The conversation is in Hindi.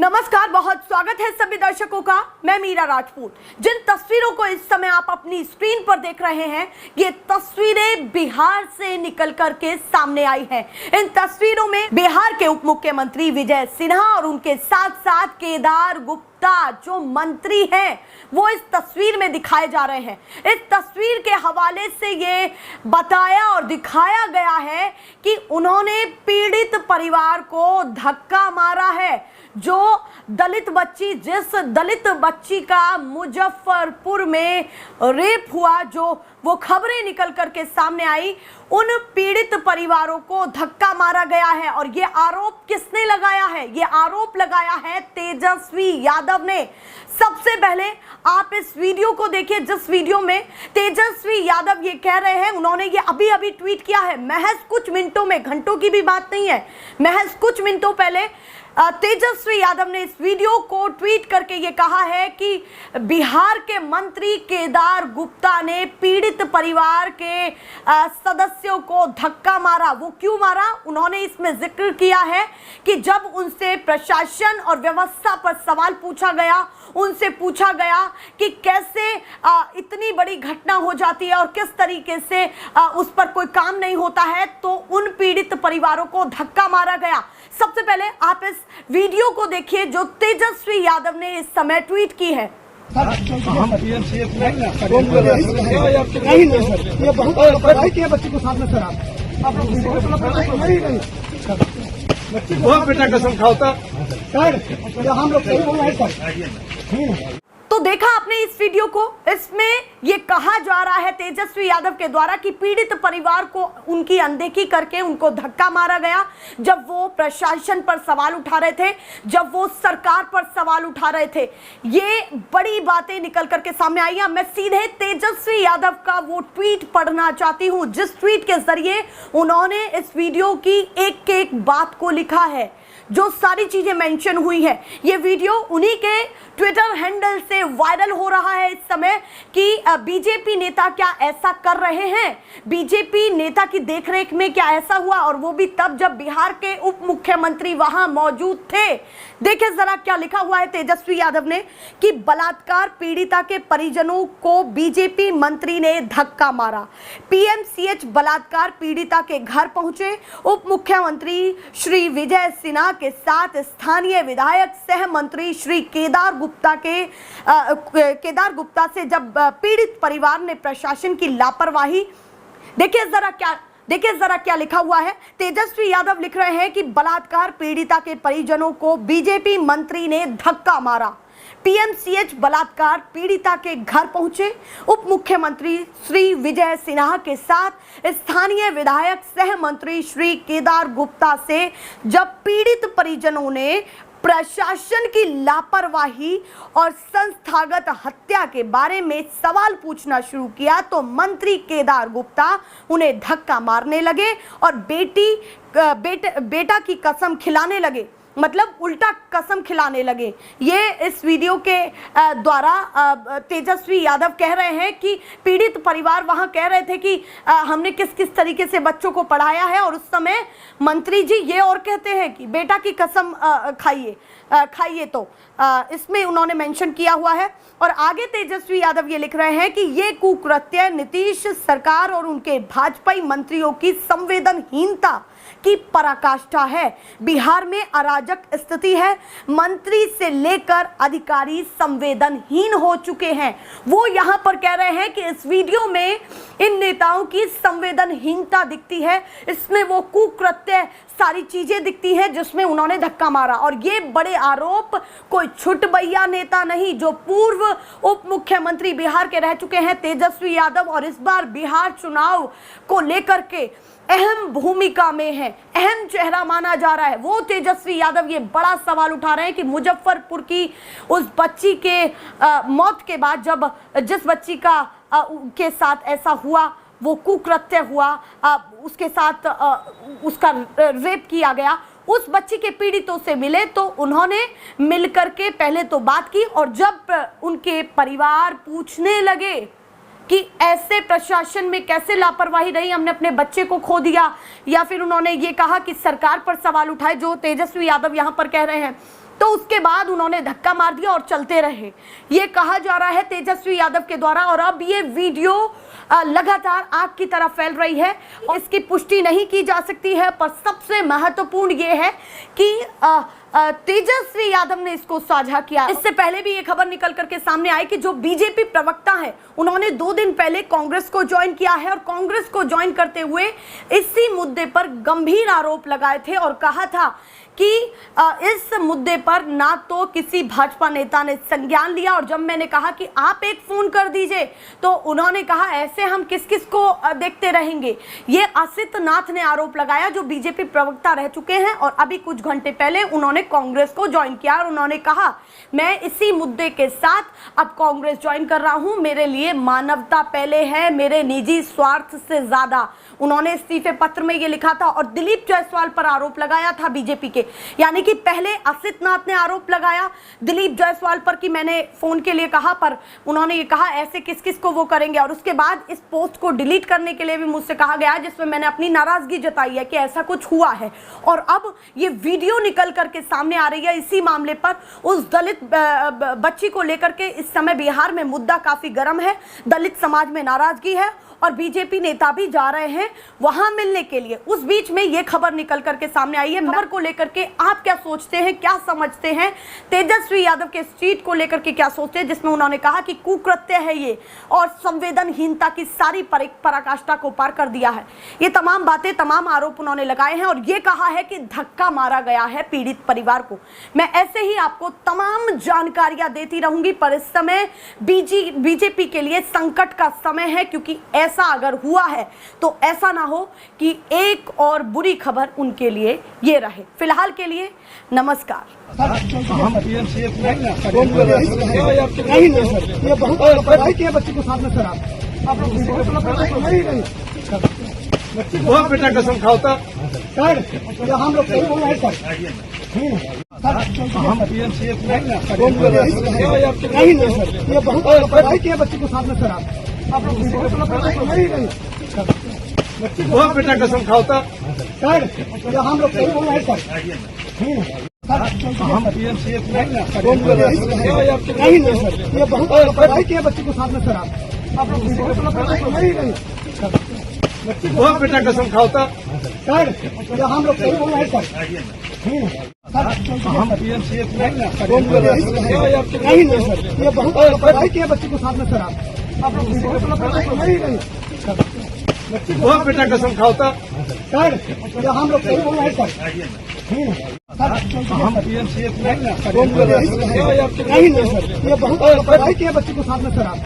नमस्कार, बहुत स्वागत है सभी दर्शकों का। मैं मीरा राजपूत। जिन तस्वीरों को इस समय आप अपनी स्क्रीन पर देख रहे हैं, ये तस्वीरें बिहार से निकल करके सामने आई हैं। इन तस्वीरों में बिहार के उप मुख्यमंत्री विजय सिन्हा और उनके साथ साथ केदार गुप्ता जो मंत्री हैं, वो इस तस्वीर में दिखाए जा रहे हैं। इस तस्वीर के हवाले से ये बताया और दिखाया गया है कि उन्होंने पीड़ित परिवार को धक्का मारा है। जो दलित बच्ची, जिस दलित बच्ची का मुजफ्फरपुर में रेप हुआ, जो वो खबरें निकल करके सामने आई, उन पीड़ित परिवारों को धक्का मारा गया है। और ये आरोप किसने लगाया है? ये आरोप लगाया है तेजस्वी यादव ने। सबसे पहले आप इस वीडियो को देखिए, जिस वीडियो में तेजस्वी यादव ये कह रहे हैं, उन्होंने ये अभी अभी ट्वीट किया है, महज कुछ मिनटों में, घंटों की भी बात नहीं है, महज कुछ मिनटों पहले तेजस्वी यादव ने इस वीडियो को ट्वीट करके ये कहा है कि बिहार के मंत्री केदार गुप्ता ने पीड़ित परिवार के सदस्यों को धक्का मारा। वो क्यों मारा? उन्होंने इसमें जिक्र किया है कि जब उनसे प्रशासन और व्यवस्था पर सवाल पूछा गया, उनसे पूछा गया कि कैसे इतनी बड़ी घटना हो जाती है और किस तरीके से उस पर कोई काम नहीं होता है, तो उन पीड़ित परिवारों को धक्का मारा गया। सबसे पहले आप इस वीडियो को देखिए जो तेजस्वी यादव ने इस समय ट्वीट की है। ये बहुत पढ़ाई किया बच्चे को साथ में सर आप बेटा कसम खाओ सर, हम लोग सही बोल रहे हैं सर। तो देखा आपने इस वीडियो को, इसमें ये कहा जा रहा है तेजस्वी यादव के द्वारा कि पीड़ित परिवार को उनकी अनदेखी करके उनको धक्का मारा गया जब वो प्रशासन पर सवाल उठा रहे थे, जब वो सरकार पर सवाल उठा रहे थे। ये बड़ी बातें निकल करके सामने आई हैं। मैं सीधे तेजस्वी यादव का वो ट्वीट पढ़ना चाहती हूँ, जिस ट्वीट के जरिए उन्होंने इस वीडियो की एक एक बात को लिखा है, जो सारी चीजें मेंशन हुई है। ये वीडियो उन्हीं के ट्विटर हैंडल से वायरल हो रहा है इस समय कि बीजेपी नेता क्या ऐसा कर रहे हैं, बीजेपी नेता की देखरेख में क्या ऐसा हुआ, और वो भी तब जब बिहार के उप मुख्यमंत्री वहां मौजूद थे। देखिए जरा क्या लिखा हुआ है तेजस्वी यादव ने कि बलात्कार पीड़िता के परिजनों को बीजेपी मंत्री ने धक्का मारा। पीएमसीएच बलात्कार पीड़िता के घर पहुंचे उप मुख्यमंत्री श्री विजय सिन्हा के साथ स्थानीय विधायक सह मंत्री श्री केदार गुप्ता से जब पीड़ित परिवार ने प्रशासन की लापरवाही, देखिए जरा क्या लिखा हुआ है। तेजस्वी यादव लिख रहे हैं कि बलात्कार पीड़िता के परिजनों को बीजेपी मंत्री ने धक्का मारा। पीएमसीएच बलात्कार पीड़िता के घर पहुंचे उप मुख्यमंत्री श्री विजय सिन्हा के साथ स्थानीय विधायक सह मंत्री श्री केदार गुप्ता से जब पीड़ित परिजनों ने प्रशासन की लापरवाही और संस्थागत हत्या के बारे में सवाल पूछना शुरू किया, तो मंत्री केदार गुप्ता उन्हें धक्का मारने लगे और बेटा की कसम खिलाने लगे, मतलब उल्टा कसम खिलाने लगे। ये इस वीडियो के द्वारा तेजस्वी यादव कह रहे हैं कि पीड़ित परिवार वहां कह रहे थे कि हमने किस किस तरीके से बच्चों को पढ़ाया है, और उस समय मंत्री जी ये और कहते हैं कि बेटा की कसम खाइए। तो इसमें उन्होंने मेंशन किया हुआ है। और आगे तेजस्वी यादव ये लिख रहे हैं कि ये कुकृत्य नीतीश सरकार और उनके भाजपाई मंत्रियों की संवेदनहीनता की पराकाष्ठा है। बिहार में अराजक स्थिति है, मंत्री से लेकर अधिकारी संवेदनहीन हो चुके हैं। वो यहां पर कह रहे हैं कि इस वीडियो में इन नेताओं की संवेदनहीनता दिखती है, इसमें वो कुकृत्य सारी चीजें दिखती हैं जिसमें उन्होंने धक्का मारा। और ये बड़े आरोप कोई छुटभैया नेता नहीं, जो पूर्व उप मुख्यमंत्री बिहार के रह चुके हैं तेजस्वी यादव, और इस बार बिहार चुनाव को लेकर के अहम भूमिका में है, अहम चेहरा माना जा रहा है। वो तेजस्वी यादव ये बड़ा सवाल उठा रहे हैं कि मुजफ्फरपुर की उस बच्ची के मौत के बाद, जब जिस बच्ची के साथ ऐसा हुआ, वो कुकृत्य हुआ, उसके साथ उसका रेप किया गया, उस बच्ची के पीड़ितों से मिले, तो उन्होंने मिलकर के पहले तो बात की, और जब उनके परिवार पूछने लगे कि ऐसे प्रशासन में कैसे लापरवाही रही, हमने अपने बच्चे को खो दिया, या फिर उन्होंने ये कहा कि सरकार पर सवाल उठाए, जो तेजस्वी यादव यहाँ पर कह रहे हैं, तो उसके बाद उन्होंने धक्का मार दिया और चलते रहे, ये कहा जा रहा है तेजस्वी यादव के द्वारा। और अब ये वीडियो लगातार आग की तरह फैल रही है, इसकी पुष्टि नहीं की जा सकती है, पर सबसे महत्वपूर्ण ये है कि तेजस्वी यादव ने इसको साझा किया। इससे पहले भी ये खबर निकल करके सामने आई कि जो बीजेपी प्रवक्ता है उन्होंने 2 दिन पहले कांग्रेस को ज्वाइन किया है और कांग्रेस को ज्वाइन करते हुए इसी मुद्दे पर गंभीर आरोप लगाए थे और कहा था कि इस मुद्दे पर ना तो किसी भाजपा नेता ने संज्ञान लिया। और जब मैंने कहा कि आप एक फोन कर दीजिए तो उन्होंने कहा ऐसे हम किस किस को देखते रहेंगे। ये असित नाथ ने आरोप लगाया जो बीजेपी प्रवक्ता रह चुके हैं और अभी कुछ घंटे पहले उन्होंने कांग्रेस को ज्वाइन किया और उन्होंने कहा मैं इसी मुद्दे के साथ अब कांग्रेस ज्वाइन कर रहा हूं, मेरे लिए मानवता पहले है, मेरे निजी स्वार्थ से ज्यादा। उन्होंने इस्तीफे पत्र में ये लिखा था और दिलीप जायसवाल पर आरोप लगाया था बीजेपी के, यानी कि पहले असित नाथ ने आरोप लगाया दिलीप जायसवाल पर कि मैंने फोन के लिए कहा, पर उन्होंने ये कहा ऐसे किस किस को वो करेंगे। और उसके बाद इस पोस्ट को डिलीट करने के लिए भी मुझसे कहा गया जिसमें मैंने अपनी नाराजगी जताई है कि ऐसा कुछ हुआ है। और अब ये वीडियो निकल करके सामने आ रही है इसी मामले पर। उस दलित बच्ची को लेकर के इस समय बिहार में मुद्दा काफी गर्म है, दलित समाज में नाराजगी है और बीजेपी नेता भी जा रहे हैं वहां मिलने के लिए। उस बीच में ये खबर निकल करके सामने आई है। खबर को लेकर के आप क्या सोचते हैं, क्या समझते हैं? तेजस्वी यादव के ट्वीट को लेकर के क्या सोचते हैं जिसमें उन्होंने कहा कि कुकृत्य है ये और संवेदनहीनता की सारी पराकाष्ठा को पार कर दिया है। ये तमाम बातें, तमाम आरोप उन्होंने लगाए हैं और ये कहा है कि धक्का मारा गया है पीड़ित परिवार को। मैं ऐसे ही आपको तमाम जानकारियां देती रहूंगी, पर इस समय बीजेपी के लिए संकट का समय है, क्योंकि ऐसा अगर हुआ है तो ऐसा ना हो कि एक और बुरी खबर उनके लिए ये रहे। फिलहाल के लिए नमस्कार। हम पीएमसीएच नहीं सर, ये बहुत पढ़ाई किया बच्चे को साथ में सर आप नहीं बहुत बेटा कसम खाओता सर, हम लोग सही बोल रहे हैं सर। हम पीएमसीएच नहीं सर, ये बहुत पढ़ाई किया बच्चे को साथ में सर आप नहीं बहुत बेटा कसम खाओता सर, हम लोग सही बोल रहे हैं सर। हम पीएमसीएच नहीं सर, ये बहुत पढ़ाई किया बच्चे को साथ में सर आप नहीं बहुत बेटा कसम खाओता सर, हम लोग सही बोल रहे हैं सर। हम पीएमसीएच नहीं सर, ये बहुत पढ़ाई किया बच्चे को साथ में सर आप नहीं बहुत बेटा कसम खाओता सर, हम लोग सही बोल रहे हैं सर। हम पीएमसीएच नहीं सर, ये बहुत पढ़ाई किया बच्चे को साथ में सर आप